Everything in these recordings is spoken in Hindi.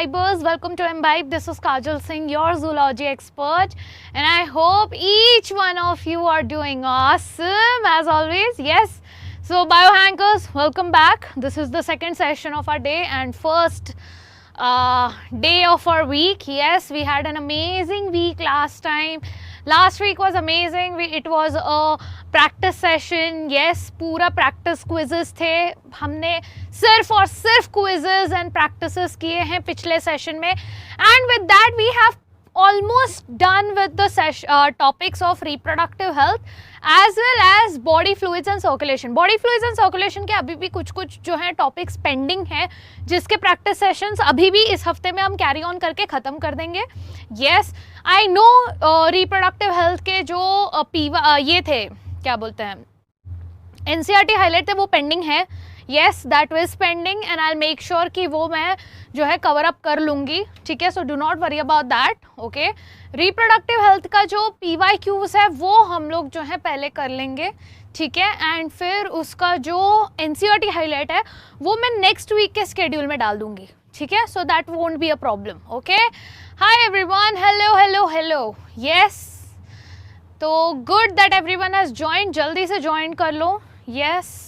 Imbibers, welcome to Imbibe. This is Kajal Singh, your zoology expert, and I hope each one of you are doing awesome as always. Yes, so biohackers, welcome back. This is the second session of our day and first day of our week. Yes, we had an amazing week last time. Last week was amazing. It was a practice session. Yes, पूरा practice quizzes थे. हमने सिर्फ और सिर्फ quizzes and practices किए हैं पिछले session में. And with that we have almost done with the topics of reproductive health as well as body fluids and circulation. Body fluids and circulation के अभी भी कुछ जो है topics pending हैं जिसके practice sessions अभी भी इस हफ्ते में हम carry on करके ख़त्म कर देंगे. Yes, I know reproductive health के जो ये थे क्या बोलते हैं NCERT हाईलाइट थे वो पेंडिंग है. Yes that is pending and I make sure कि वो मैं जो है कवर अप कर लूँगी. ठीक है, so do not worry about that. Okay, reproductive health का जो PYQs है वो हम लोग जो है पहले कर लेंगे. ठीक है, एंड फिर उसका जो NCERT हाईलाइट है वो मैं नेक्स्ट वीक के स्केड्यूल में डाल दूँगी. ठीक है, so that won't be a problem. Okay, hi everyone, hello hello hello. Yes, तो good that everyone has join. जल्दी से ज्वाइन कर लो. यस,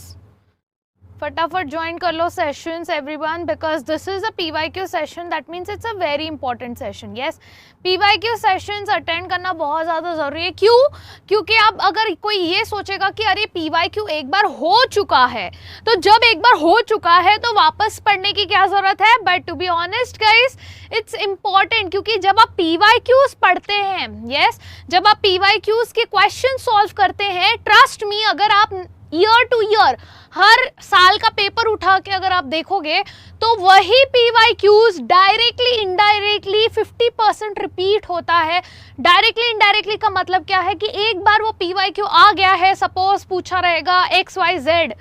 फटाफट ज्वाइन कर लो sessions everyone because this is a PYQ session. That means it's a very important session. Yes, PYQ sessions attend करना बहुत ज़्यादा ज़रूरी है. क्यों? क्योंकि अब अगर कोई ये सोचेगा कि अरे PYQ एक बार हो चुका है, तो जब एक बार हो चुका है तो वापस पढ़ने की क्या ज़रूरत है. But to be honest guys, it's important क्योंकि जब आप PYQs पढ़ते हैं, येस, जब आप PYQs के क्वेश्चन सॉल्व करते हैं, ट्रस्ट मी, अगर आप ईयर टू ईयर हर साल का पेपर उठा के अगर आप देखोगे तो वही PYQs डायरेक्टली इनडायरेक्टली 50% रिपीट होता है. डायरेक्टली इनडायरेक्टली का मतलब क्या है कि एक बार वो PYQ आ गया है, सपोज पूछा रहेगा XYZ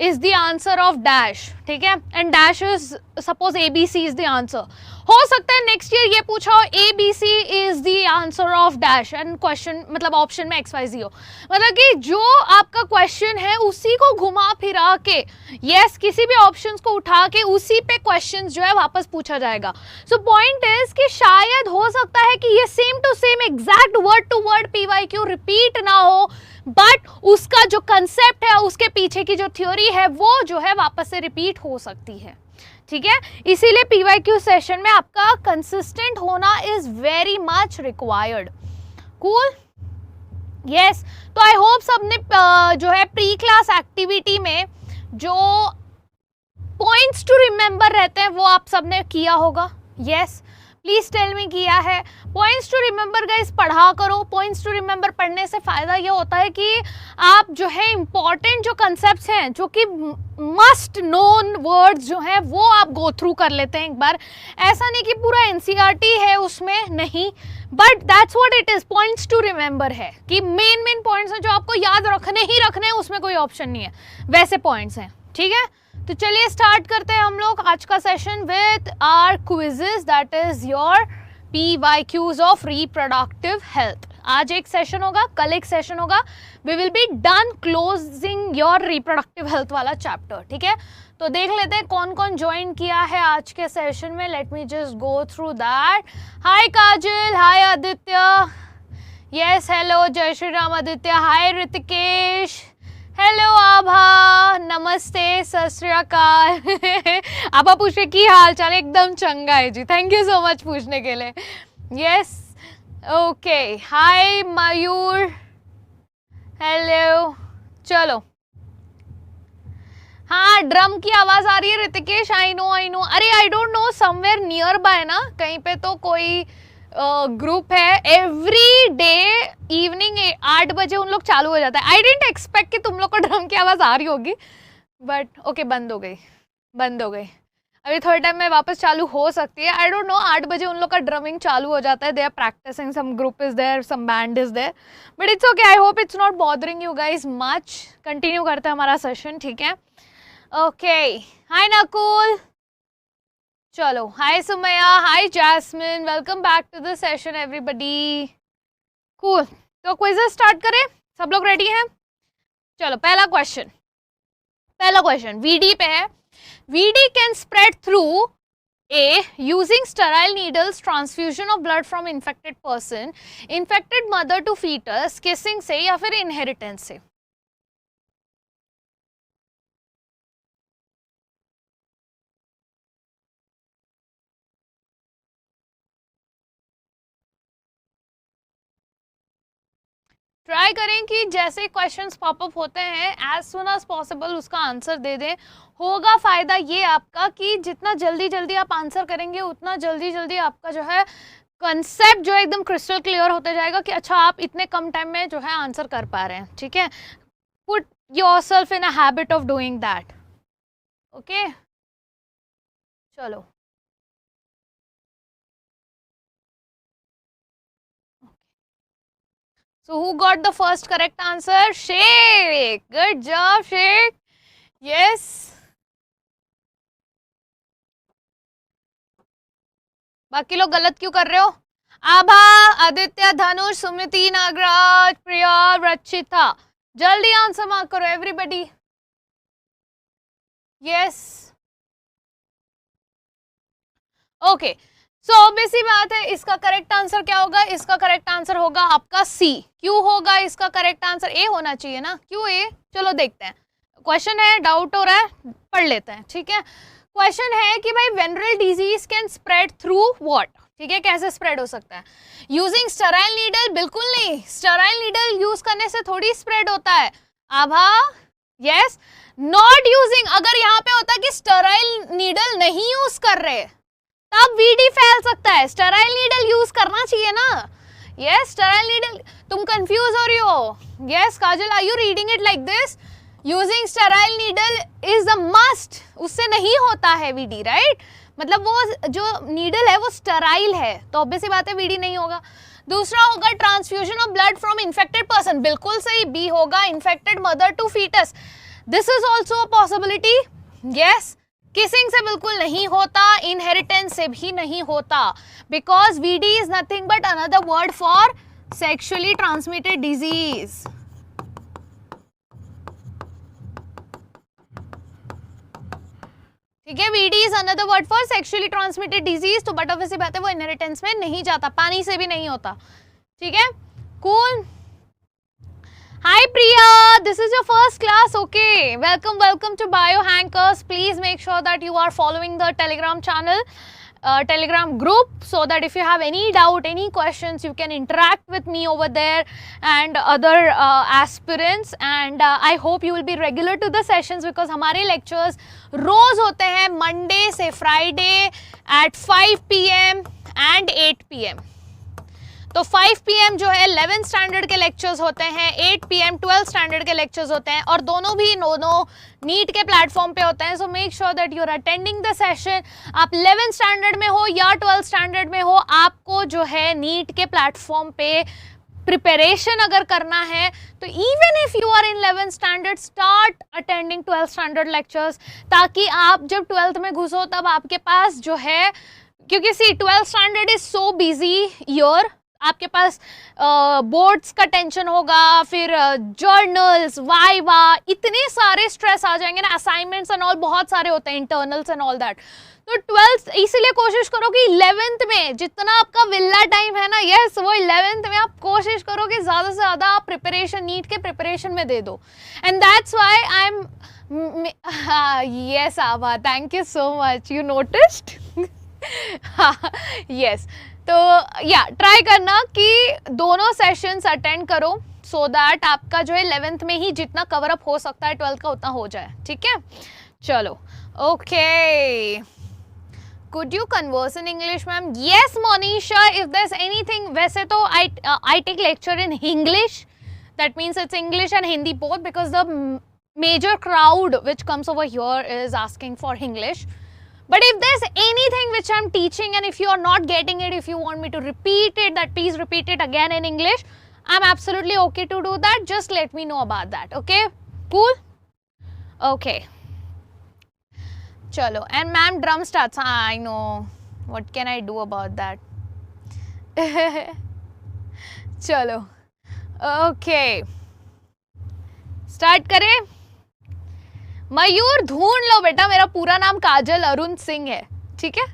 is the answer of dash. ठीक है, and dash is suppose ABC is the answer. हो सकता है नेक्स्ट ईयर ये पूछा हो ABC is the answer of dash and question मतलब ऑप्शन में XYZ हो. मतलब कि जो आपका क्वेश्चन है उसी को घुमा फिरा के यस किसी भी ऑप्शंस को उठा के उसी पे क्वेश्चन जो है वापस पूछा जाएगा. सो पॉइंट इज कि शायद हो सकता है कि ये same to same exact word to word PYQ repeat ना हो, बट उसका जो कंसेप्ट है, उसके पीछे की जो थ्योरी है वो जो है वापस से रिपीट हो सकती है. ठीक है, इसीलिए PYQ सेशन में आपका कंसिस्टेंट होना is very much required. Cool. Yes, तो आई होप सबने जो है प्री क्लास एक्टिविटी में जो पॉइंट्स टू रिमेंबर रहते हैं वो आप सबने किया होगा. यस, प्लीज टेल मी किया है. पॉइंट्स टू रिमेंबर गाइस पढ़ा करो. पॉइंट्स टू रिमेंबर पढ़ने से फ़ायदा ये होता है कि आप जो है इम्पॉर्टेंट जो कंसेप्ट्स हैं, जो कि मस्ट नोन वर्ड्स जो हैं वो आप गो थ्रू कर लेते हैं एक बार. ऐसा नहीं कि पूरा NCERT है उसमें, नहीं, but that's what it is. Points to remember है कि मेन पॉइंट्स हैं जो आपको याद रखने ही रखने हैं, उसमें कोई ऑप्शन नहीं है, वैसे पॉइंट्स हैं. ठीक है, तो चलिए स्टार्ट करते हैं हम लोग आज का session with our quizzes, that is your PYQs of reproductive health. आज एक सेशन होगा, कल एक सेशन होगा. We will be done closing your reproductive health वाला चैप्टर. ठीक है, तो देख लेते हैं कौन कौन ज्वाइन किया है आज के सेशन में. Let me just go through that. Hi Kajal, hi Aditya, yes hello, जय श्री राम आदित्य, हाय ऋतिकेश, हेलो आभा, नमस्ते, सत श्री अकाल. आभा पूछे की हाल चाल. एकदम चंगा है जी, थैंक यू सो मच पूछने के लिए. यस, ओके, हाय मयूर, हेलो. चलो, हाँ, ड्रम की आवाज आ रही है ऋतिकेश. I know. अरे I don't know, somewhere nearby ना कहीं पे तो कोई ग्रुप है. एवरी डे इवनिंग 8 बजे उन लोग चालू हो जाता है. आई डिडंट एक्सपेक्ट कि तुम लोग को ड्रम की आवाज़ आ रही होगी, बट ओके, बंद हो गई. अभी थोड़े टाइम में वापस चालू हो सकती है. आई डोंट नो, 8 बजे उन लोग का ड्रमिंग चालू हो जाता है. They are practising, some group is there, some band is there, but it's okay. I hope it's not bothering you guys much. Continue करते हैं हमारा सेशन. ठीक है, ओके. हाय नकुल, चलो, hi Sumaiya, hi Jasmine, welcome back to the session everybody. Cool, तो क्विज़ स्टार्ट करें. सब लोग रेडी हैं? चलो, पहला क्वेश्चन VD पे है. VD can spread through A. Using sterile needles, transfusion of blood from infected person, infected mother to fetus, kissing से या फिर inheritance से. ट्राई करें कि जैसे क्वेश्चंस पॉपअप होते हैं एज सुन एज पॉसिबल उसका आंसर दे दें. होगा फ़ायदा ये आपका कि जितना जल्दी जल्दी आप आंसर करेंगे उतना जल्दी जल्दी आपका जो है कंसेप्ट जो है एकदम क्रिस्टल क्लियर होते जाएगा कि अच्छा आप इतने कम टाइम में जो है आंसर कर पा रहे हैं. ठीक है, put yourself in a habit of doing that. Okay, चलो. So who got the first correct answer? Sheikh. Good job, Sheikh. Yes. बाकी लोग गलत क्यों कर रहे हो? आभा, आदित्य, धनुष, सुमिति, नागराज, प्रिया, रचिता. जल्दी आंसर मार्क करो everybody. Yes. Okay, so obvious ही बात है, इसका करेक्ट आंसर क्या होगा? इसका करेक्ट आंसर होगा आपका सी. क्यों होगा इसका करेक्ट आंसर? ए होना चाहिए ना. क्यों ए? चलो देखते हैं. क्वेश्चन है, डाउट हो रहा है, पढ़ लेते हैं. ठीक है, क्वेश्चन है कि भाई venereal disease can spread through what. ठीक है, कैसे स्प्रेड हो सकता है? Using sterile needle? बिल्कुल नहीं. स्टेराइल नीडल यूज करने से थोड़ी स्प्रेड होता है. आभा, यस. नॉट यूजिंग, अगर यहाँ पे होता कि स्टेराइल नीडल नहीं यूज कर रहे तब वीडी फैल सकता है. स्टेराइल नीडल यूज करना चाहिए ना. Yes, sterile needle. तुम कंफ्यूज हो रही हो. Yes Kajal, are you reading it like this? Using sterile needle is a must. उससे नहीं होता है वीडी, राइट? मतलब वो जो नीडल है वो स्टेराइल है, तो ऑब्वियस ही बात है वीडी नहीं होगा. दूसरा होगा transfusion of blood from infected person. बिल्कुल सही, बी होगा. Infected mother to foetus, this is also a possibility. Yes. Kissing से बिल्कुल नहीं होता, इनहेरिटेंस से भी नहीं होता, because VD is nothing but another word for sexually transmitted disease. ठीक है, VD is another word for sexually transmitted disease. तो बट ऑब्वियसली बात है वो इनहेरिटेंस में नहीं जाता, पानी से भी नहीं होता. ठीक है, cool. Hi Priya, this is your first class. Okay, welcome to Biohackers. Please make sure that you are following the Telegram channel, Telegram group, so that if you have any doubt, any questions, you can interact with me over there and other aspirants. And I hope you will be regular to the sessions because हमारे lectures रोज होते हैं Monday से Friday at 5 PM and 8 PM. तो 5 PM जो है 11th स्टैंडर्ड के लेक्चर्स होते हैं, 8 PM 12th स्टैंडर्ड के लेक्चर्स होते हैं, और दोनों नीट के प्लेटफॉर्म पे होते हैं. So make sure that you are attending the session. आप 11th स्टैंडर्ड में हो या 12th स्टैंडर्ड में हो, आपको जो है नीट के प्लेटफॉर्म पे प्रिपरेशन अगर करना है तो even if you are in 11th standard, start attending 12th standard lectures, ताकि आप जब 12th में घुसो तब आपके पास जो है, क्योंकि सी 12th standard is so busy year, आपके पास बोर्ड्स का टेंशन होगा, फिर जर्नल्स, वाइवा, इतने सारे स्ट्रेस आ जाएंगे ना, असाइनमेंट्स एंड ऑल बहुत सारे होते हैं, इंटरनल्स एंड ऑल दैट. तो 12th इसीलिए कोशिश करो कि 11th में जितना आपका विला टाइम है ना, यस वो 11th में आप कोशिश करो कि ज़्यादा से ज़्यादा आप प्रिपरेशन, नीट के प्रिपरेशन में दे दो. And that's why I am, yes Abha, thank you so much, you noticed. Yes, तो या ट्राई करना कि दोनों सेशंस अटेंड करो सो दैट आपका जो है 11th में ही जितना कवर अप हो सकता है 12th का उतना हो जाए. ठीक है, चलो. Okay, could you converse in English, ma'am? Yes, Monisha, if there's anything, वैसे तो I take lecture in English, that means it's English and Hindi both, because the major crowd which comes over here is asking for English. But if there's anything which I'm teaching and if you are not getting it, if you want me to repeat it, that please repeat it again in English, I'm absolutely okay to do that. Just let me know about that. Okay, cool. Okay, chalo. And ma'am, drum starts. I know, what can I do about that? चलो, okay, start करें. मयूर ढूंढ लो बेटा, मेरा पूरा नाम काजल अरुण सिंह है. ठीक है,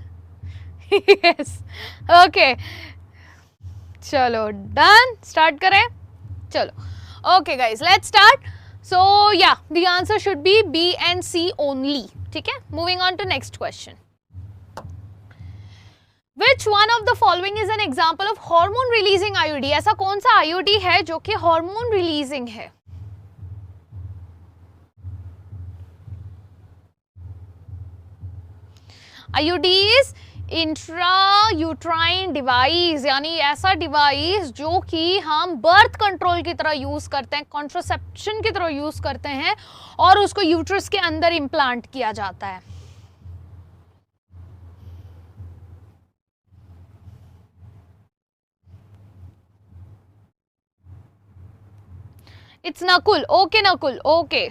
यस ओके चलो डन स्टार्ट करें चलो okay guys let's start so yeah the answer should be B and C only ठीक है moving on to next question Which one of the following is an example of hormone releasing IUD? ऐसा कौन सा IUD है जो कि हार्मोन रिलीजिंग है? IUD is इंट्रायूट्राइन डिवाइस यानी ऐसा डिवाइस जो कि हम बर्थ कंट्रोल की तरह यूज करते हैं, कॉन्ट्रासेप्शन की तरह यूज करते हैं और उसको यूट्रस के अंदर इम्प्लांट किया जाता है. It's Nakul. Okay Nakul okay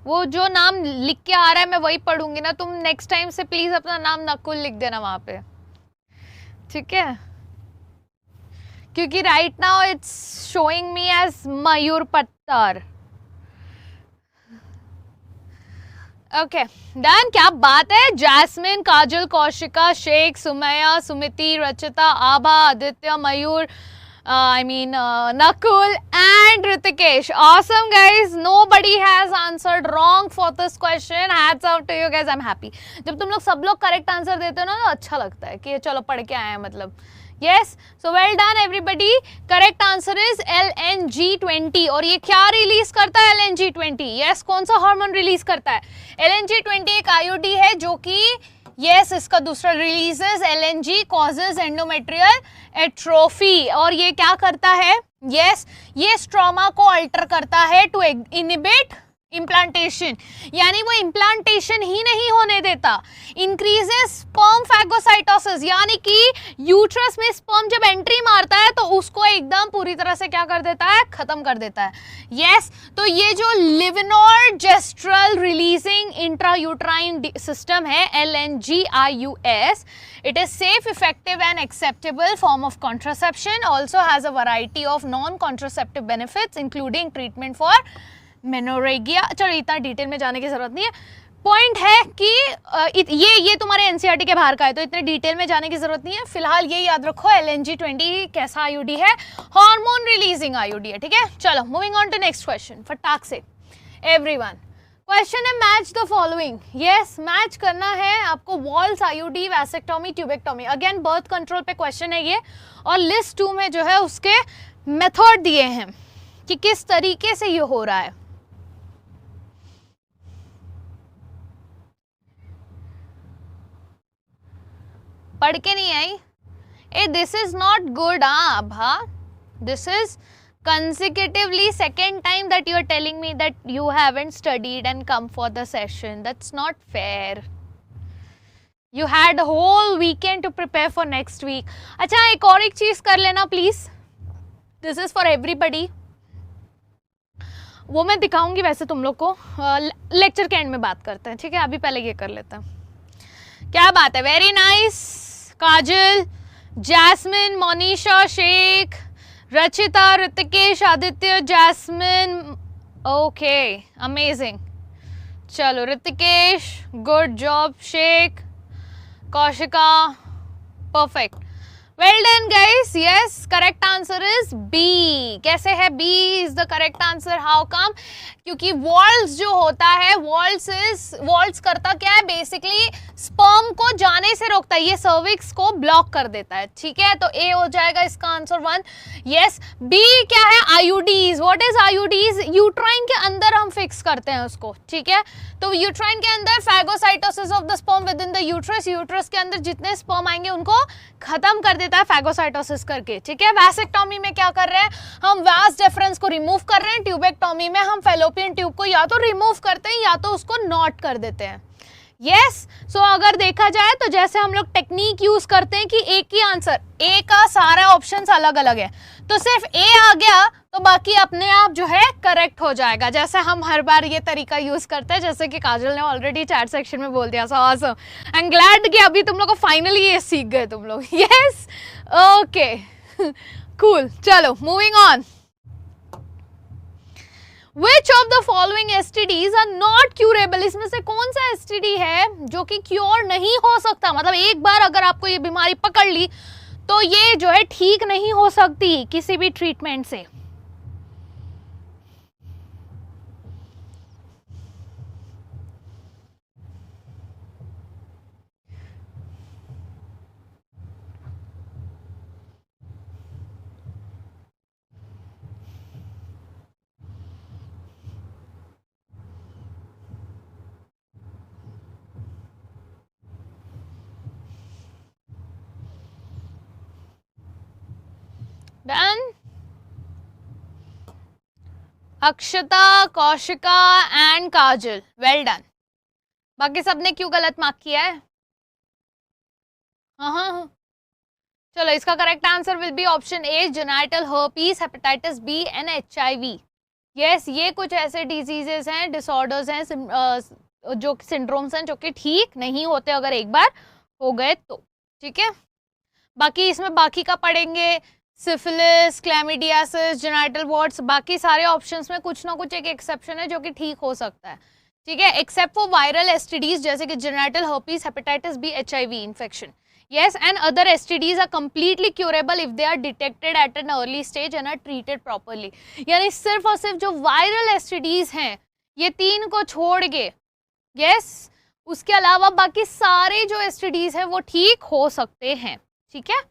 वो जो नाम लिख के आ रहा है मैं वही पढ़ूंगी ना. तुम नेक्स्ट टाइम से प्लीज अपना नाम नकुल लिख देना वहां पे ठीक है क्योंकि right now it's showing me as Mayur Pattar. Okay done. क्या बात है. Jasmine Kajal Kaushika Sheikh Sumaiya Sumiti Rachita Abha Aditya Mayur I mean Nakul and Ritikesh. Awesome guys. Nobody has answered wrong for this question. Hats off to you guys. I'm happy. जब तुम लोग सब लोग करेक्ट आंसर देते हो ना तो अच्छा लगता है कि चलो पढ़ के आए हैं मतलब. Yes. So well done everybody. Correct answer is LNG20 और ये क्या रिलीज करता है LNG20? Yes कौन सा हार्मोन रिलीज करता है? LNG20 एक IUD है जो कि yes, इसका दूसरा releases LNG causes endometrial atrophy और ये क्या करता है yes, ये स्ट्रोमा को अल्टर करता है टू इनिबिट इम्प्लांटेशन यानी वो इम्प्लांटेशन ही नहीं होने देता. इंक्रीजेस स्पर्म फैगोसाइटोसिस यानी कि यूट्रस में स्पर्म जब एंट्री मारता है तो उसको एकदम पूरी तरह से क्या कर देता है खत्म कर देता है. यस तो ये जो लिविनोर्जेस्ट्रल रिलीजिंग इंट्रायूट्राइन सिस्टम है LNGIUS it is safe effective and acceptable form of contraception also has a variety of non contraceptive benefits including treatment for मेनोरेगिया. चलो इतना डिटेल में जाने की जरूरत नहीं है. पॉइंट है कि ये तुम्हारे एनसीईआरटी के बाहर का है तो इतने डिटेल में जाने की जरूरत नहीं है. फिलहाल ये याद रखो LNG20 कैसा आईयूडी है हार्मोन रिलीजिंग आईयूडी है ठीक है. चलो moving on to next question फटाक से एवरीवन. क्वेश्चन है match the following. Yes match करना है आपको वॉल्स IUD vasectomy tubectomy. Again birth control पे क्वेश्चन है ये और लिस्ट 2 में जो है उसके मेथड दिए हैं कि किस तरीके से ये हो रहा है. पढ़ के नहीं I uh this is not good. Abha this is consecutively second time that you are telling me that you haven't studied and come for the session. That's not fair. You had a whole weekend to prepare for next week. अच्छा एक और एक चीज कर लेना please. This is for everybody. वो मैं दिखाऊंगी वैसे तुम लोग को लेक्चर के एंड में बात करते हैं ठीक है. अभी पहले ये कर लेते हैं. क्या बात है. Very nice. Kajal Jasmine Monisha Sheikh Rachita Ritikesh Aditya Jasmine okay amazing. चलो Ritikesh good job. Sheikh Kaushika perfect. Well done guys. Yes correct answer is B. कैसे है B is the correct answer. How come क्योंकि वॉल्स जो होता है वॉल्स करता क्या है बेसिकली स्पर्म को जाने से रोकता है. ये सर्विक्स को ब्लॉक कर देता है ठीक है. तो ए हो जाएगा इसका आंसर 1. यस बी क्या है IUDs. What is IUDs. Uterine के अंदर हम फिक्स करते हैं उसको ठीक है. तो यूट्राइन के अंदर phagocytosis of the sperm with in the uterus. Uterus के अंदर जितने स्पर्म आएंगे उनको खत्म कर देता है फैगोसाइटोसिस करके ठीक है. वैसेक्टोमी में क्या कर रहे हैं हम वास डेफरेंस को रिमूव कर रहे हैं. ट्यूबेक्टोमी में हम फेलोपियन ट्यूब को या तो रिमूव करते हैं या तो उसको नॉट कर देते हैं. यस सो अगर देखा जाए तो जैसे हम लोग टेक्निक यूज करते हैं कि एक ही आंसर ए का सारा ऑप्शंस अलग अलग है तो सिर्फ ए आ गया तो बाकी अपने आप जो है करेक्ट हो जाएगा. जैसे हम हर बार ये तरीका यूज करते हैं जैसे कि काजल ने ऑलरेडी चैट सेक्शन में बोल दिया. So awesome. I am glad कि अभी तुम लोग को फाइनली ये सीख गए तुम लोग. Yes okay cool. चलो moving on. Which of the following STDs are not curable? इसमें से कौन सा STD है जो कि क्योर नहीं हो सकता, मतलब एक बार अगर आपको ये बीमारी पकड़ ली तो ये जो है ठीक नहीं हो सकती किसी भी ट्रीटमेंट से। Done. Akshata, Kaushika and Kajal, well done. बाकी सबने क्यों गलत मार्क किया है? हाँ, चलो इसका correct answer will be option A, genital herpes, hepatitis B and HIV। Yes, ये कुछ ऐसे डिजीजेस हैं, डिसऑर्डर्स हैं, जो सिंड्रोम्स हैं जो कि ठीक नहीं होते अगर एक बार हो गए तो। ठीक है, बाकी इसमें बाकी का पढ़ेंगे, सिफिलिस, क्लैमिडियासिस, जेनिटल वॉर्ट्स, बाकी सारे ऑप्शंस में कुछ ना कुछ एक एक्सेप्शन है जो कि ठीक हो सकता है। ठीक है, एक्सेप्ट फॉर वायरल STDs जैसे कि genital herpes, hepatitis B, HIV infection. Yes, and other STDs are completely curable if they are detected at an early stage and are treated properly। यानी सिर्फ और सिर्फ जो वायरल STDs हैं, ये 3 को छोड़ के, yes, उसके अलावा बाकी सारे जो STDs हैं वो ठीक हो सकते हैं। ठीक है,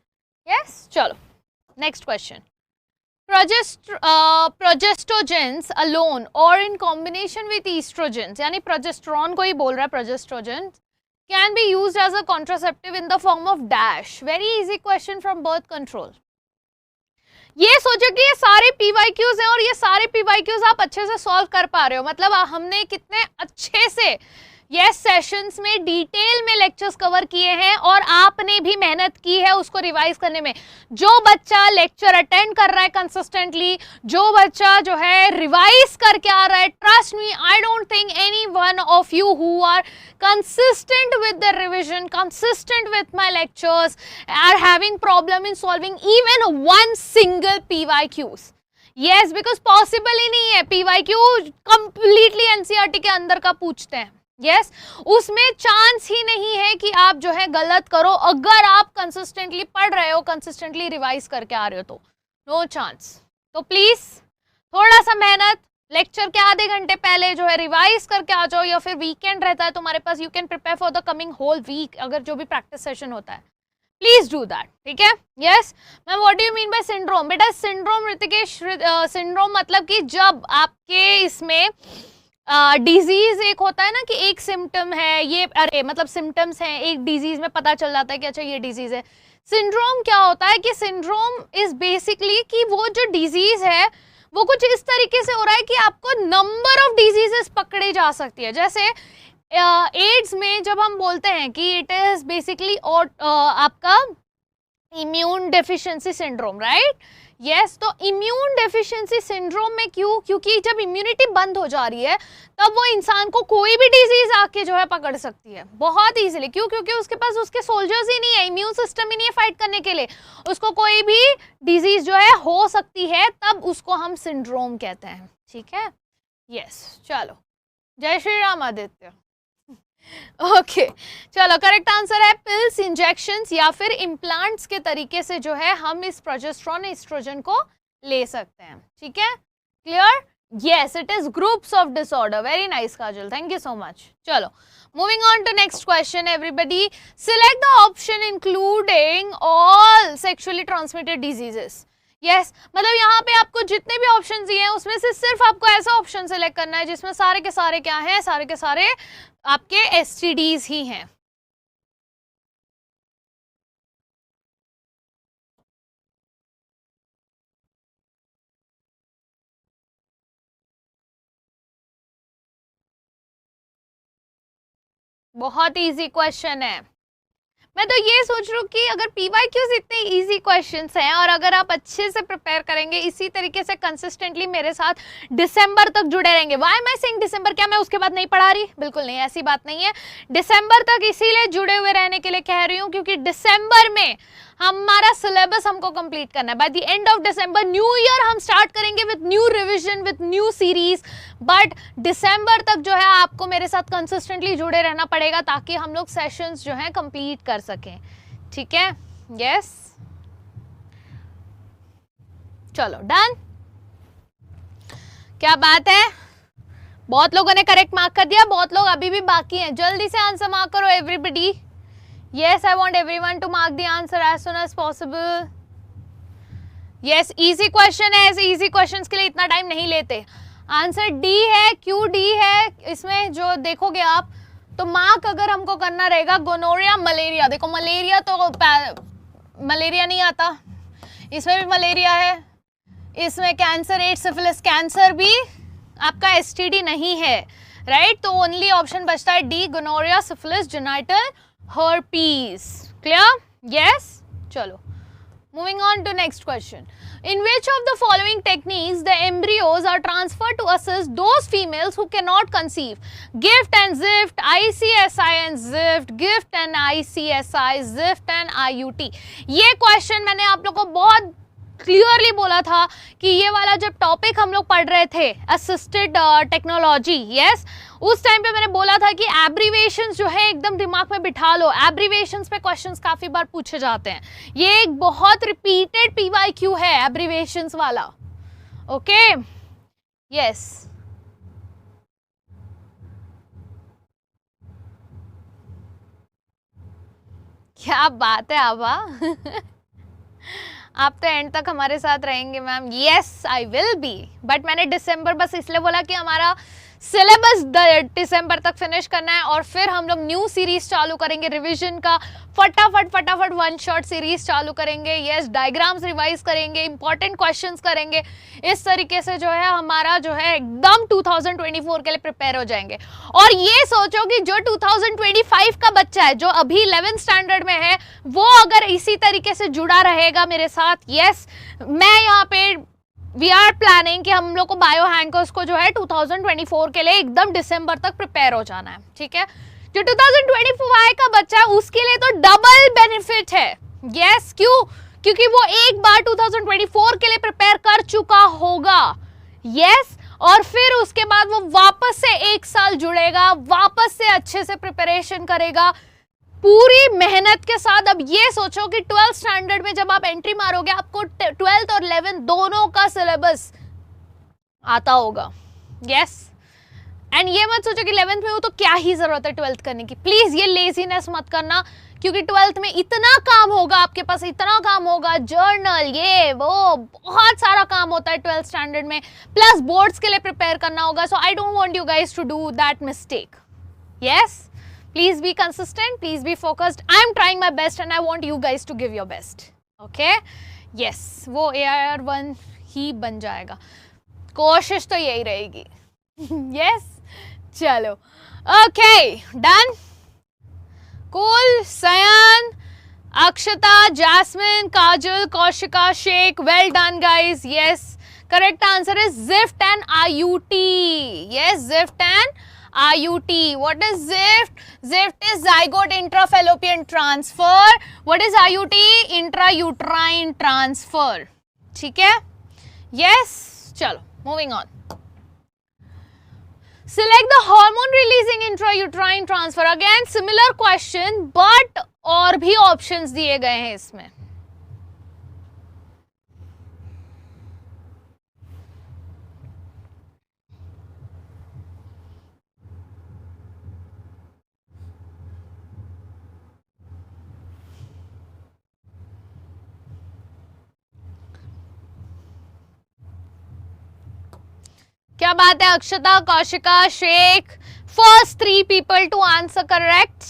yes, चलो नेक्स्ट क्वेश्चन। प्रोजेस्टोजेंस अलोन और इन कॉम्बिनेशन विथ ईस्ट्रोजेंस, यानी प्रोजेस्टेरॉन को ही बोल रहा है प्रोजेस्टोजेंस, can be used as a contraceptive in the form of dash। very easy question from birth control। ये सोचो कि ये सारे PYQs हैं और ये सारे PYQs आप अच्छे से सॉल्व कर पा रहे हो, मतलब हमने कितने अच्छे से यस सेशंस में डिटेल में लेक्चर्स कवर किए हैं और आपने भी मेहनत की है उसको रिवाइज करने में। जो बच्चा लेक्चर अटेंड कर रहा है कंसिस्टेंटली, जो बच्चा जो है रिवाइज करके आ रहा है, trust me, I don't think any one of you who are consistent with the revision, consistent with my lectures, are having problem in solving even one single PYQs। yes, because possible ही नहीं है, PYQ completely NCERT के अंदर का पूछते हैं। yes, उसमें चांस ही नहीं है कि आप जो है गलत करो, अगर आप कंसिस्टेंटली पढ़ रहे हो, कंसिस्टेंटली रिवाइज करके आ रहे हो तो नो चांस। तो प्लीज थोड़ा सा मेहनत, लेक्चर के आधे घंटे पहले जो है रिवाइज करके आ जाओ, या फिर वीकेंड रहता है तुम्हारे पास, you can prepare for the coming whole week, अगर जो भी प्रैक्टिस सेशन होता है, प्लीज डू दैट। ठीक है, yes ma'am, what do you mean by syndrome? बेटा सिंड्रोम ऋतिकेश, सिंड्रोम मतलब कि जब आपके इसमें डिजीज एक होता है ना कि एक सिम्टम है, ये अरे मतलब सिम्टम्स हैं, एक डिजीज में पता चल जाता है कि अच्छा ये डिजीज है। सिंड्रोम क्या होता है कि सिंड्रोम इज बेसिकली कि वो जो डिजीज है वो कुछ इस तरीके से हो रहा है कि आपको नंबर ऑफ डिजीजेस पकड़े जा सकती है। जैसे एड्स में जब हम बोलते हैं कि इट इज बेसिकली आपका immune deficiency syndrome, right? Yes, तो इम्यून डेफिशिएंसी सिंड्रोम में क्योंकि जब इम्यूनिटी बंद हो जा रही है तब वो इंसान को कोई भी डिजीज आके जो है पकड़ सकती है बहुत इजीली। क्योंकि उसके पास उसके सोल्जर्स ही नहीं है, इम्यून सिस्टम ही नहीं है फाइट करने के लिए, उसको कोई भी डिजीज जो है हो सकती है, तब उसको हम सिंड्रोम कहते हैं। ठीक है, यस, चलो जय श्री राम आदित्य। ओके चलो, करेक्ट आंसर है पिल्स, इंजेक्शंस या फिर इम्प्लांट्स के तरीके से जो है हम इस प्रोजेस्टेरॉन एस्ट्रोजन को ले सकते हैं। ठीक है, clear? Yes, it is groups of disorder. Very nice Kajal, thank you so much. चलो moving on to next question everybody, select the option including all sexually transmitted diseases. Yes, मतलब यहाँ पे आपको जितने भी ऑप्शन दिए हैं उसमें से सिर्फ आपको ऐसा ऑप्शन सेलेक्ट करना है जिसमें सारे के सारे क्या हैं, सारे के सारे आपके STDs ही हैं। बहुत इजी क्वेश्चन है। मैं तो ये सोच रही हूँ कि अगर PYQs इतने इजी क्वेश्चंस हैं और अगर आप अच्छे से प्रिपेयर करेंगे, इसी तरीके से कंसिस्टेंटली मेरे साथ दिसंबर तक जुड़े रहेंगे। व्हाई एम आई सेइंग दिसंबर? क्या मैं उसके बाद नहीं पढ़ा रही? बिल्कुल नहीं, ऐसी बात नहीं है। दिसंबर तक इसीलिए जुड़े हुए रहने के लिए कह रही हूँ क्योंकि दिसंबर में हमारा सिलेबस हमको कंप्लीट करना है by the end of December. New year हम स्टार्ट करेंगे with new revision, with new series, but दिसंबर तक जो है आपको मेरे साथ कंसिस्टेंटली जुड़े रहना पड़ेगा ताकि हम लोग सेशंस जो है कंप्लीट कर सकें, ठीक है? यस, चलो डन। क्या बात है, बहुत लोगों ने करेक्ट मार्क कर दिया, बहुत लोग अभी भी बाकी हैं। जल्दी से आंसर मार्क करो everybody. Yes, I want everyone to mark the answer as soon as possible. Yes, easy question है, ऐसे इजी क्वेश्चंस के लिए इतना टाइम नहीं लेते। आंसर डी है। क्यों डी है? इसमें जो देखोगे आप तो मार्क अगर हमको करना रहेगा गोनोरिया, मलेरिया। देखो मलेरिया तो मलेरिया नहीं आता, इसमें भी मलेरिया है, इसमें कैंसर, एड्स, सिफिलिस, कैंसर भी आपका एसटीडी नहीं है, राइट? तो ओनली ऑप्शन बचता है D, gonorrhoea, syphilis, genital herpes. Clear? Yes? चलो, moving on to next question. In which of the following techniques the embryos are transferred to assist those females who cannot conceive? Gift and Zift, ICSI and Zift, Gift and ICSI, Zift and IUT. ये क्वेश्चन मैंने आप लोगों को बहुत क्लियरली बोला था कि ये वाला जब टॉपिक हम लोग पढ़ रहे थे असिस्टेड टेक्नोलॉजी, यस, उस टाइम पे मैंने बोला था कि एब्रीवेशंस जो है एकदम दिमाग में बिठा लो। एब्रीवेशंस पे क्वेश्चंस काफी बार पूछे जाते हैं, ये एक बहुत रिपीटेड पीवाईक्यू है एब्रीवेशंस वाला, ओके? यस, क्या बात है आभा आप तो एंड तक हमारे साथ रहेंगे ma'am. Yes, I will be, but मैंने दिसंबर बस इसलिए बोला कि हमारा सिलेबस दिसंबर तक फिनिश करना है और फिर हम लोग न्यू सीरीज चालू करेंगे रिवीजन का। फटाफट वन शॉट सीरीज चालू करेंगे। यस, डायग्राम्स रिवाइज करेंगे, इंपॉर्टेंट क्वेश्चंस करेंगे। इस तरीके से जो है हमारा जो है एकदम 2024 के लिए प्रिपेयर हो जाएंगे। और ये सोचो कि जो 2025 का बच्चा है जो अभी 11th स्टैंडर्ड में है, वो अगर इसी तरीके से जुड़ा रहेगा मेरे साथ, यस, मैं यहाँ पे वी आर प्लानिंग कि हम लोग को बायो हैंकर्स को जो है 2024 के लिए एकदम दिसंबर तक प्रिपेयर हो जाना है, ठीक है? जो 2025 का बच्चा है उसके लिए तो डबल बेनिफिट है। यस, क्यों? क्योंकि वो एक बार 2024 के लिए प्रिपेयर कर चुका होगा, यस, और फिर उसके बाद वो वापस से एक साल जुड़ेगा, वापस से अच्छे से प्रिपरेशन करेगा पूरी मेहनत के साथ। अब ये सोचो कि 12th स्टैंडर्ड में जब आप एंट्री मारोगे आपको 12th और 11th दोनों का सिलेबस आता होगा, यस, एंड ये मत सोचो कि 11th में हो तो क्या ही जरूरत है 12th करने की। प्लीज ये लेजीनेस मत करना, क्योंकि 12th में इतना काम होगा, आपके पास इतना काम होगा, जर्नल, ये वो बहुत सारा काम होता है 12th स्टैंडर्ड में, प्लस बोर्ड्स के लिए प्रिपेयर करना होगा। So I don't want you guys to do that mistake. Yes, please be consistent, please be focused. I am trying my best and I want you guys to give your best, okay? Yes, वो AIR1 ही बन जाएगा, कोशिश तो यही रहेगी। Yes, चलो, okay, done, cool, Sayan, Akshata, Jasmine, Kajal, Kaushika, Sheikh, well done guys. Yes, correct answer is Zift and IUT. Yes, Zift and IUT. What is Zift? Zift is zygote intrafallopian transfer. What is IUT? Intrauterine transfer. ठीक है? Yes. चलो, moving on. Select the hormone releasing intrauterine transfer. Again, similar question, but और भी options दिए गए हैं इसमें। क्या बात है Akshata, Kaushika, Sheikh, first 3 people to answer correct.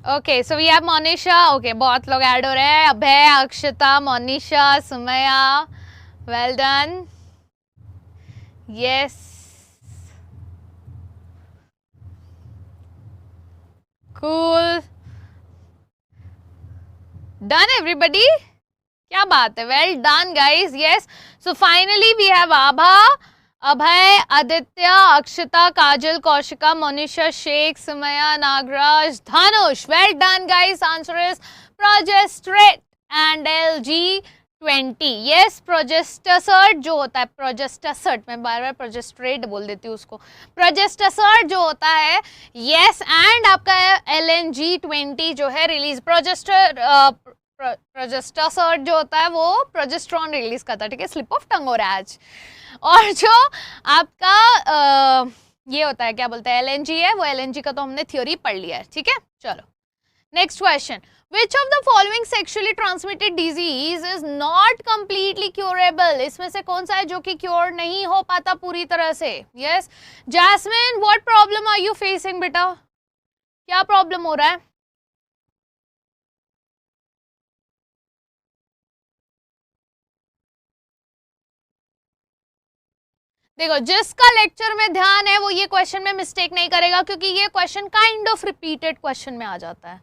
Okay, so we have Monisha. Okay, बहुत लोग ऐड हो रहे हैं। अभय, अक्षता, Monisha, Somaiya, well done. Yes. Cool. Done everybody? क्या बात है, well done guys. Yes, so finally we have Abha, Abhay, Aditya, Akshata, Kajal, Kaushika, Monisha, Sheikh, Sumaiya, Nagraj, Dhanush. Well done guys, answer is progestasert and LG20. Yes, progestasert जो होता है, प्रोजेस्टेसर्ट, मैं बार बार प्रोजेस्ट्रेट बोल देती हूँ उसको, प्रोजेस्टेसर्ट जो होता है, यस, एंड आपका LNG20 जो है रिलीज, प्रोजेस्टेसर्ट जो होता है वो प्रोजेस्ट्रॉन रिलीज करता है, ठीक है, स्लिप ऑफ टंग हो रहा है आज। और जो आपका ये होता है, क्या बोलते हैं, LNG है, वो LNG का तो हमने थ्योरी पढ़ लिया है, ठीक है। चलो next question, which of the following sexually transmitted disease is not completely curable? इसमें से कौन सा है जो कि क्योर नहीं हो पाता पूरी तरह से? Yes, Jasmine, what problem are you facing बेटा, क्या प्रॉब्लम हो रहा है? देखो, जिसका लेक्चर में ध्यान है वो ये क्वेश्चन में मिस्टेक नहीं करेगा, क्योंकि ये question kind of repeated question में आ जाता है।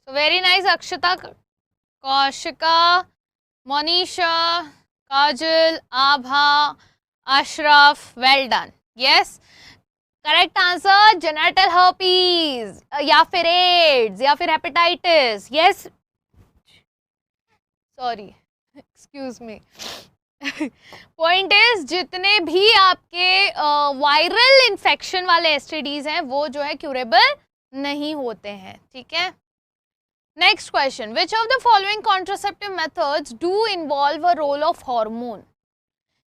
Very nice Akshata, Kaushika, Monisha, Kajal, Abha, Ashraf, well done. Yes, correct answer genital herpes या फिर एड्स या फिर hepatitis. Yes, sorry, excuse me. Point is, जितने भी आपके वायरल इन्फेक्शन वाले एसटीडीज हैं वो जो है क्यूरेबल नहीं होते हैं, ठीक है। Next question, which of the following contraceptive methods do involve a role of hormone?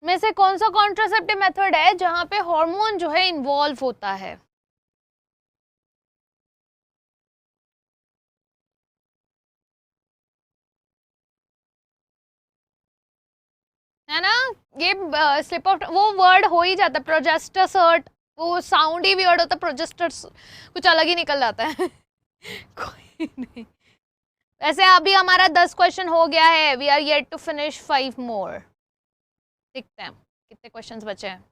में से कौन सा कॉन्ट्रासेप्टिव मेथड है जहां पे हार्मोन जो है इन्वॉल्व होता है ना? ये स्लिप ऑफ वो वर्ड हो ही जाता है, प्रोजेस्टेसर्ट, वो साउंड ही वियर्ड होता है, प्रोजेस्टर्स कुछ अलग ही निकल जाता है। कोई नहीं, वैसे अभी हमारा 10 क्वेश्चन हो गया है, we are yet to finish 5 more. देखते हैं कितने क्वेश्चंस बचे हैं।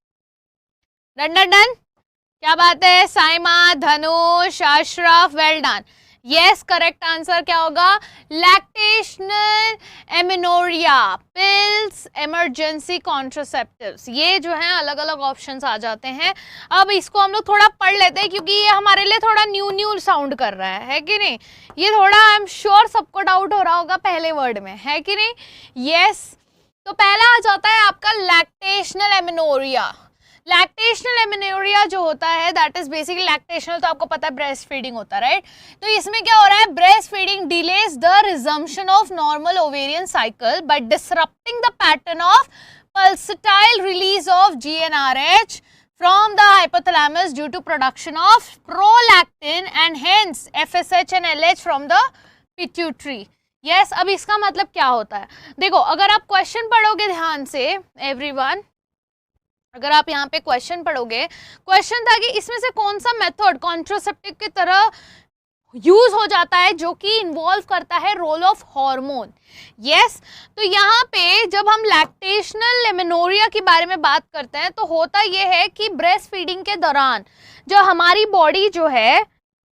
डन डन डन, क्या बात है, Saima, Dhanush, Ashraf, well done. Yes, correct answer क्या होगा? Lactational amenorrhoea pills, emergency contraceptives, ये जो है अलग अलग ऑप्शंस आ जाते हैं। अब इसको हम लोग थोड़ा पढ़ लेते हैं, क्योंकि ये हमारे लिए थोड़ा न्यू साउंड कर रहा है कि नहीं? ये थोड़ा आई एम श्योर सबको डाउट हो रहा होगा पहले वर्ड में, है कि नहीं? यस, तो पहला आ जाता है आपका लैक्टेशनल एमेनोरिया। लैक्टेशनल एमेनोरिया जो होता है दैट इज बेसिकली, लैक्टेशनल तो आपको पता है ब्रेस्ट फीडिंग होता है, राइट? तो इसमें क्या हो रहा है, breast feeding delays the resumption of normal ovarian cycle by disrupting the pattern of pulsatile release of GnRH from the hypothalamus due to production of prolactin and hence FSH and LH from the pituitary. Yes, अब इसका मतलब क्या होता है? देखो, अगर आप क्वेश्चन पढ़ोगे ध्यान से एवरीवन, अगर आप यहाँ पे क्वेश्चन पढ़ोगे, क्वेश्चन था कि इसमें से कौन सा मेथड कॉन्ट्रासेप्टिव की तरह यूज हो जाता है जो कि इन्वॉल्व करता है रोल ऑफ हार्मोन। यस, तो यहाँ पे जब हम लैक्टेशनल एमेनोरिया के बारे में बात करते हैं तो होता यह है कि ब्रेस्ट फीडिंग के दौरान जो हमारी बॉडी जो है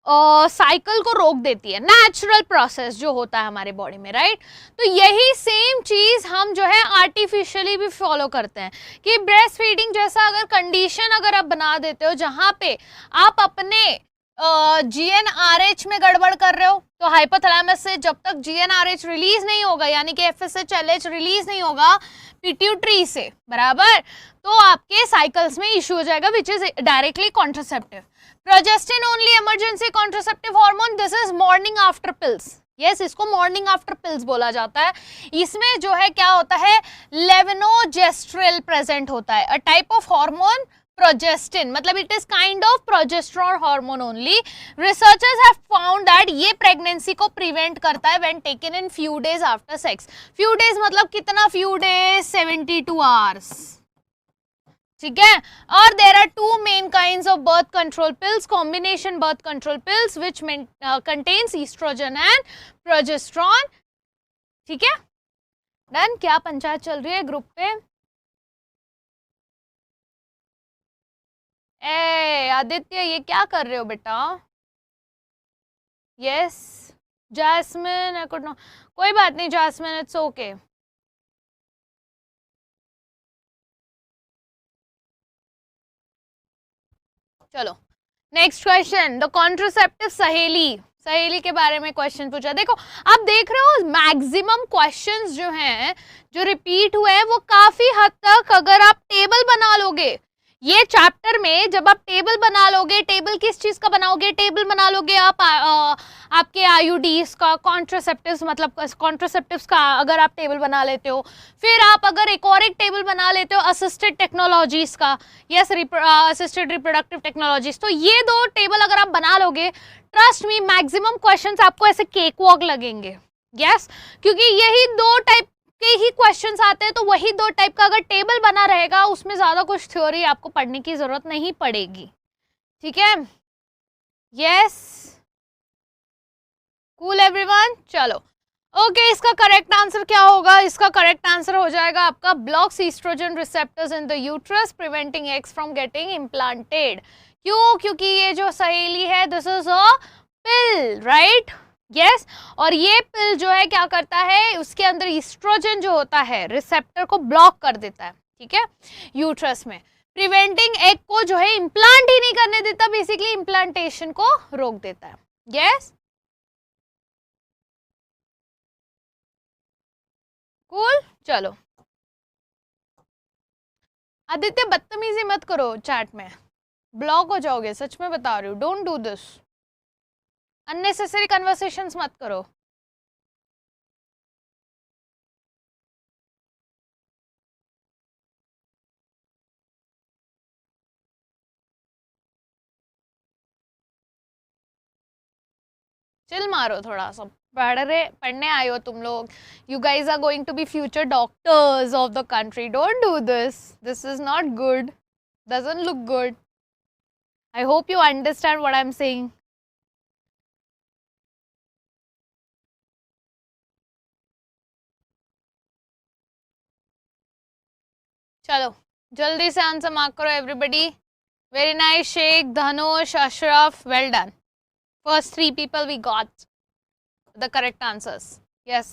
साइकिल को रोक देती है, नेचुरल प्रोसेस जो होता है हमारे बॉडी में, राइट? तो यही सेम चीज हम जो है आर्टिफिशियली भी फॉलो करते हैं कि ब्रेस्ट फीडिंग जैसा अगर कंडीशन अगर आप बना देते हो जहां पे आप अपने GnRH में गड़बड़ कर रहे हो, तो हाइपोथैलेमस से जब तक GnRH रिलीज नहीं होगा, यानी कि FSH LH रिलीज नहीं होगा पिट्यूटरी से, बराबर, तो आपके साइकिल्स में इश्यू हो जाएगा, which is directly contraceptive. Progestin only emergency contraceptive hormone, this is morning after pills. Yes, इसको मॉर्निंग आफ्टर पिल्स बोला जाता है। इसमें जो है क्या होता है, लेवेनोजेस्ट्रेल प्रेजेंट होता है, a type of hormone progestin, मतलब it is kind of progesterone hormone only. Researchers have found that ये प्रेगनेंसी को प्रिवेंट करता है when taken in few days after sex. Few days मतलब कितना फ्यू डेज? 72 आवर्स, ठीक है। और there are two main kinds of birth control pills, combination birth control pills which contains oestrogen and progesterone, ठीक है। डन, क्या पंचायत चल रही है ग्रुप पे? ए आदित्य, ये क्या कर रहे हो बेटा? Yes, Jasmine, I could no, कोई बात नहीं जैस्मिन, इट्स ओके। चलो next question, the contraceptive Saheli, Saheli के बारे में क्वेश्चन पूछा। देखो आप देख रहे हो मैक्सिमम क्वेश्चंस जो हैं जो रिपीट हुए हैं वो काफी हद तक, अगर आप टेबल बना लोगे ये चैप्टर में, जब आप टेबल बना लोगे, टेबल किस चीज का बनाओगे, टेबल बना लोगे आप आपके आईयूडीज का, कॉन्ट्रासेप्टिव्स मतलब कॉन्ट्रासेप्टिव्स का अगर आप टेबल बना लेते हो, फिर आप अगर एक और एक टेबल बना लेते हो असिस्टेड टेक्नोलॉजीज का, यस असिस्टेड रिप्रोडक्टिव टेक्नोलॉजीज, तो ये दो टेबल अगर आप बना लोगे, ट्रस्ट मी मैक्सिमम क्वेश्चंस आपको ऐसे केक वॉक लगेंगे। यस क्योंकि यही दो टाइप के ही क्वेश्चंस आते हैं, तो वही दो टाइप का अगर टेबल बना रहेगा उसमें ज्यादा कुछ थ्योरी आपको पढ़ने की जरूरत नहीं पड़ेगी। ठीक है, यस कूल एवरीवन। चलो ओके, इसका करेक्ट आंसर क्या होगा? इसका करेक्ट आंसर हो जाएगा आपका blocks oestrogen receptors in the uterus preventing eggs from getting implanted. क्यों? क्योंकि ये जो सहेली है this is a pill, right? Yes और ये पिल जो है क्या करता है, उसके अंदर ईस्ट्रोजन जो होता है रिसेप्टर को ब्लॉक कर देता है, ठीक है, यूट्रस में, प्रिवेंटिंग एग को जो है इम्प्लांट ही नहीं करने देता, बेसिकली इम्प्लांटेशन को रोक देता है। Yes cool. चलो आदित्य बदतमीजी मत करो चैट में, ब्लॉक हो जाओगे, सच में बता रही हूँ, don't do this, unnecessary conversations मत करो। चिल मारो थोड़ा सा, पढ़ने आए हो तुम लोग, you guys are going to be future doctors of the country, don't do this, this is not good, doesn't look good. I hope you understand what I'm saying. चलो जल्दी से आंसर मार्क करो everybody. Very nice Shaikh, Dhanush, Ashraf, well done, first 3 people we got the correct answers. Yes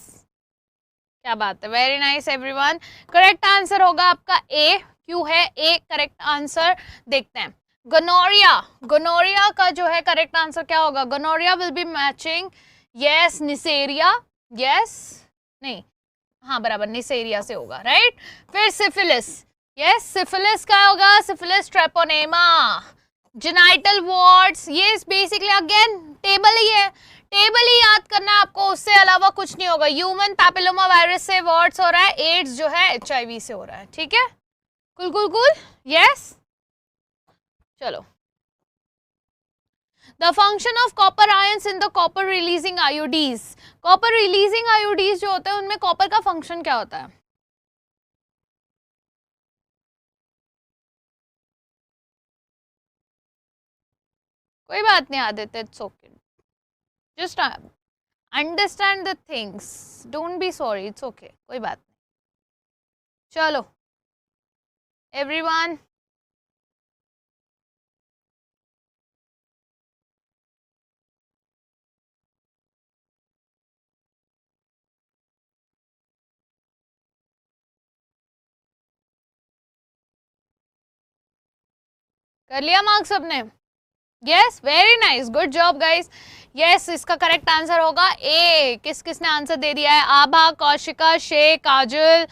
क्या बात है, very nice everyone. Correct answer होगा आपका ए। क्यों है ए करेक्ट आंसर? देखते हैं। गोनोरिया, गोनोरिया का जो है करेक्ट आंसर क्या होगा? Gonorrhoea will be matching yes Neisseria, yes नहीं हाँ बराबर निसेरिया से होगा, राइट। फिर सिफिलिस, यस सिफिलिस क्या होगा? सिफिलिस ट्रेपोनेमा, जेनाइटल वार्ड्स, ये बेसिकली अगेन टेबल ही है, टेबल ही याद करना है आपको, उससे अलावा कुछ नहीं होगा। ह्यूमन पैपिलोमा वायरस से वार्ड्स हो रहा है, एड्स जो है HIV से हो रहा है, ठीक है, कुल कुल कुल, यस। चलो the function of copper ions in the copper releasing IUDs, copper releasing IUDs जो होते हैं उनमें कॉपर का फंक्शन क्या होता है? कोई बात नहीं Aditya, it's okay, just understand the things, don't be sorry, it's okay, कोई बात नहीं। चलो एवरीवन कर लिया मार्क्स सबने? Yes very nice, good job guys. Yes इसका करेक्ट आंसर होगा ए। किस किसने आंसर दे दिया है? आभा, कौशिका, शेख, काजल,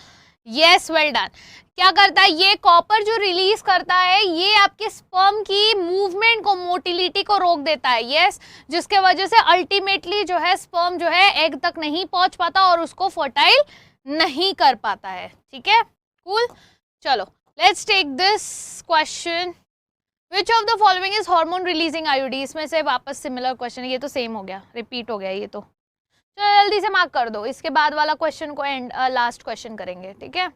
यस वेल डन। क्या करता है ये कॉपर जो रिलीज करता है, ये आपके स्पर्म की मूवमेंट को, मोटिलिटी को रोक देता है, यस जिसके वजह से अल्टीमेटली जो है स्पर्म जो है एग तक नहीं पहुंच पाता और उसको फर्टाइल नहीं कर पाता है, ठीक है, कूल। चलो let's take this question, which of the following is hormone releasing IUD, इसमें से वापस सिमिलर क्वेश्चन, ये तो सेम हो गया, रिपीट हो गया ये तो, चलो जल्दी से मार्क कर दो, इसके बाद वाला क्वेश्चन को एंड लास्ट क्वेश्चन करेंगे, ठीक है,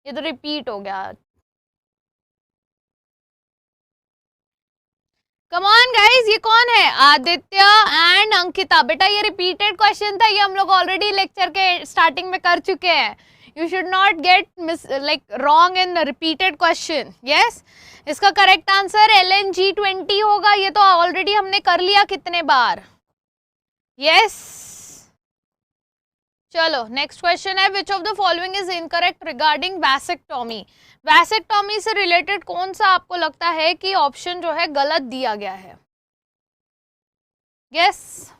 ये तो रिपीट हो गया। कम ऑन गाइस, ये कौन है? आदित्य एंड अंकिता। बेटा ये रिपीटेड क्वेश्चन था, ये हम लोग ऑलरेडी लेक्चर के स्टार्टिंग में कर चुके हैं, you should not get like wrong in repeated question. Yes इसका करेक्ट आंसर LNG20 होगा, ये तो ऑलरेडी हमने कर लिया कितने बार। यस चलो नेक्स्ट क्वेश्चन है, विच of the following is incorrect regarding vasectomy. Vasectomy से रिलेटेड कौन सा आपको लगता है कि ऑप्शन जो है गलत दिया गया है? यस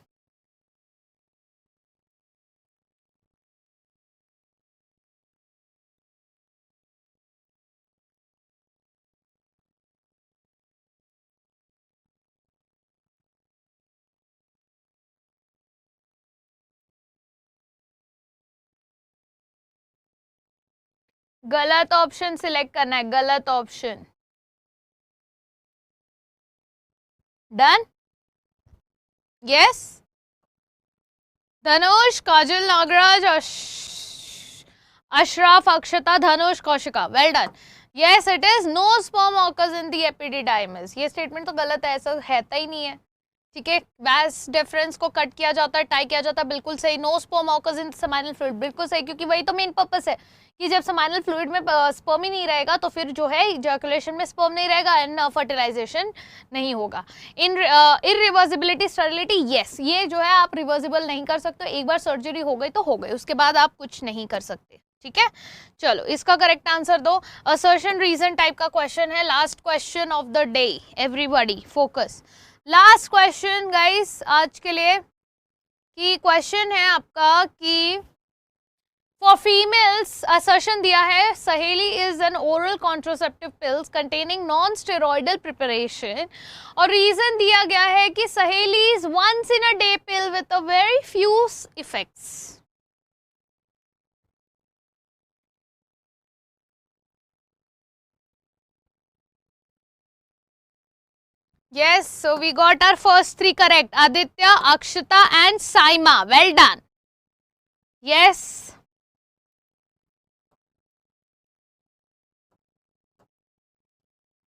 गलत ऑप्शन सिलेक्ट करना है, गलत option. Done? Yes, Dhanush, Kajal, Nagraj, Ashraf, Akshata, Dhanush, Kaushika, well done. Yes it is, no sperm occurs in the epididymis. ये स्टेटमेंट तो गलत है, ऐसा रहता ही नहीं है। ठीक है, वैस डिफरेंस को कट किया जाता है, टाई किया जाता है, बिल्कुल सही। No sperm occurs in seminal fluid, बिल्कुल सही, क्योंकि वही तो मेन पर्पस है कि जब सेमाइनल फ्लूइड में स्पर्म ही नहीं रहेगा तो फिर जो है इजैकुलेशन में स्पर्म नहीं रहेगा एंड फर्टिलाइजेशन नहीं होगा। इन इरिवर्सिबिलिटी स्टेरिलिटी, यस ये जो है आप रिवर्सिबल नहीं कर सकते, एक बार सर्जरी हो गई तो हो गई, उसके बाद आप कुछ नहीं कर सकते। ठीक है, चलो इसका करेक्ट आंसर दो। असर्शन रीजन टाइप का क्वेश्चन है, last question of the day, everybody focus. Last question guys आज के लिए, कि क्वेश्चन है आपका कि फॉर फीमेल्स असर्शन दिया है Saheli is an oral contraceptive pills containing non steroidal preparation, और रीजन दिया गया है कि Saheli is once in a day pill with a very few effects. Yes, so we got our first three correct. Aditya, Akshita and Saima. Well done. Yes.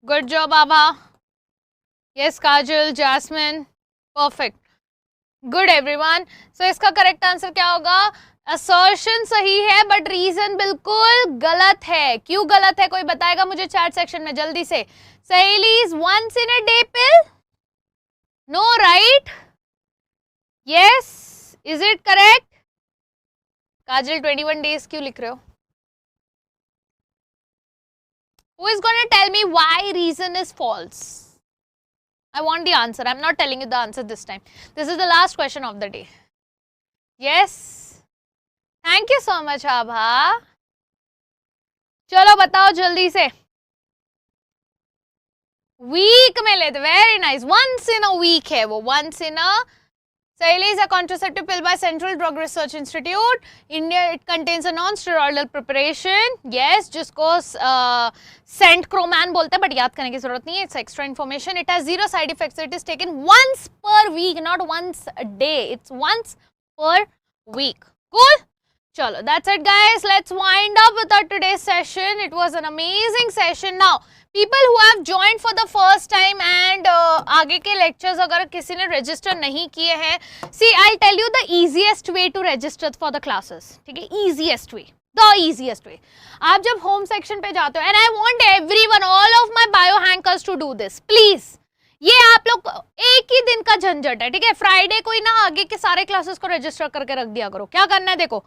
Good job, Abha. Yes, Kajal, Jasmine. Perfect. Good everyone. So इसका correct answer क्या होगा? Assertion सही है but reason बिल्कुल गलत है। क्यों गलत है कोई बताएगा मुझे चैट सेक्शन में जल्दी से। सहेली is once in a day pill? No, right? Yes. Is it correct? Kajal 21 days क्यों लिख रहे हो? Who is going to tell me why reason is false? I want the answer. I'm not telling you the answer this time. This is the last question of the day. Yes. Thank you so much, Abha. चलो बताओ जल्दी से। वीक में लेते, very nice, once in a week है वो, once in a. Saili is a contraceptive pill by Central Drug Research Institute. India, it contains a non-steroidal preparation. Yes, जिसको Centroman बोलते हैं, but याद करने की जरूरत नहीं है. It's extra information. It has zero side effects. It is taken once per week, not once a day. It's once per week. Cool? Chalo, that's it guys. Let's wind up with our today's session. It was an amazing session. Now, people who have joined for the first time and आगे के lectures अगर किसी ने register नहीं किए हैं, see I'll tell you the easiest way to register for the classes. ठीक है, easiest way, the easiest way. आप जब home section पे जाते हो, and I want everyone, all of my bio hankers to do this, please. ये आप लोग एक ही दिन का झंझट है, ठीक है। फ्राइडे को ही ना आगे के सारे क्लासेस को रजिस्टर करके रख दिया करो। क्या करना है देखो,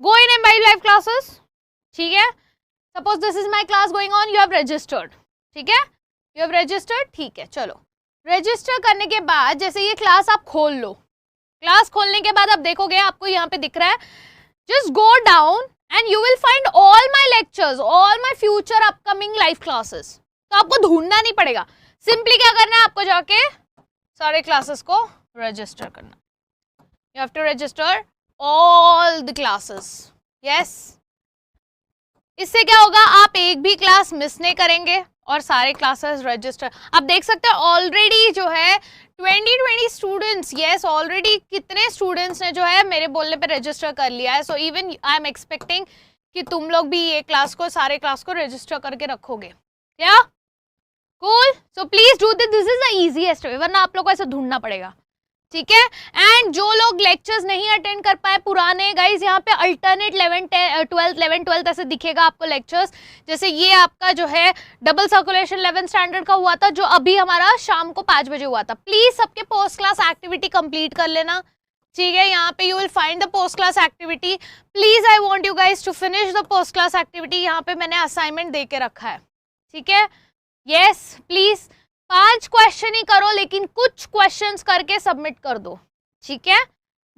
go in and buy live classes, ठीक है। Suppose this is my class going on, you have registered, ठीक है, you have registered, ठीक है। चलो रजिस्टर करने के बाद जैसे ये क्लास आप खोल लो, क्लास खोलने के बाद आप देखोगे आपको यहाँ पे दिख रहा है, just go down and you will find all my lectures, all my future upcoming live classes. तो आपको ढूंढना नहीं पड़ेगा, सिंपली क्या करना है, आपको जाके सारे क्लासेस को रजिस्टर करना। You have to register all the classes. Yes. इससे क्या होगा, आप एक भी क्लास मिस नहीं करेंगे और सारे क्लासेस रजिस्टर। आप देख सकते हैं ऑलरेडी जो है 20 स्टूडेंट्स, यस ऑलरेडी कितने स्टूडेंट्स ने जो है मेरे बोलने पे रजिस्टर कर लिया है। So even I am expecting कि तुम लोग भी ये क्लास को, सारे क्लास को रजिस्टर करके रखोगे। क्या cool? So please do this, this is the easiest way, वरना आप लोग को ऐसे ढूंढना पड़ेगा, ठीक है। एंड जो लोग लेक्चर्स नहीं अटेंड कर पाए पुराने, गाइज यहाँ पे अल्टरनेट 11-12 ऐसे दिखेगा आपको लेक्चर्स। जैसे ये आपका जो है डबल सर्कुलेशन 11th स्टैंडर्ड का हुआ था, जो अभी हमारा शाम को 5 बजे हुआ था। प्लीज सबके पोस्ट क्लास एक्टिविटी कंप्लीट कर लेना, ठीक है, यहाँ पे you will find the post class activity. Please I want you guys to finish the post class activity. यहाँ पे मैंने असाइनमेंट दे के रखा है. ठीक है, यस प्लीज 5 क्वेश्चन ही करो, लेकिन कुछ क्वेश्चंस करके सबमिट कर दो. ठीक है,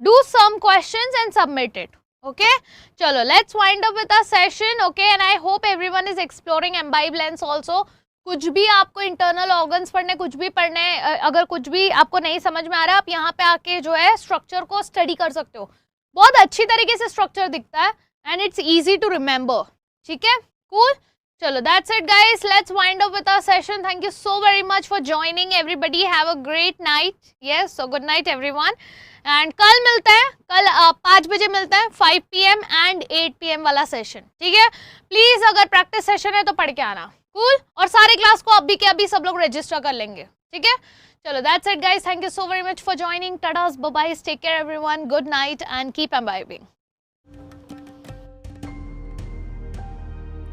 do some questions and submit it. Okay, चलो let's wind up with our session. Okay, and I hope everyone is exploring Embibe lens also. कुछ भी आपको इंटरनल ऑर्गन्स पढ़ने, कुछ भी पढ़ने, अगर कुछ भी आपको नहीं समझ में आ रहा है, आप यहाँ पे आके जो है स्ट्रक्चर को स्टडी कर सकते हो. बहुत अच्छी तरीके से स्ट्रक्चर दिखता है and it's easy to remember. ठीक है, कूल. चलो that's it guys, let's wind up with our session. Thank you so very much for joining everybody. Have a great night. Yes, so good night everyone. And कल मिलता है, कल 5 बजे मिलता है, 5 PM एंड 8 PM वाला सेशन. ठीक है, प्लीज अगर प्रैक्टिस सेशन है तो पढ़ के आना. कूल. और सारे क्लास को अभी के अभी सब लोग रजिस्टर कर लेंगे. ठीक है, चलो that's it guys. Thank you so very much for joining. Tatas, bye bye, take care everyone. Good night and keep imbibing.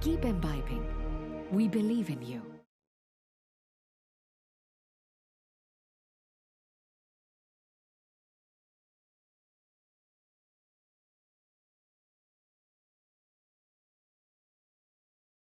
Keep imbibing. We believe in you.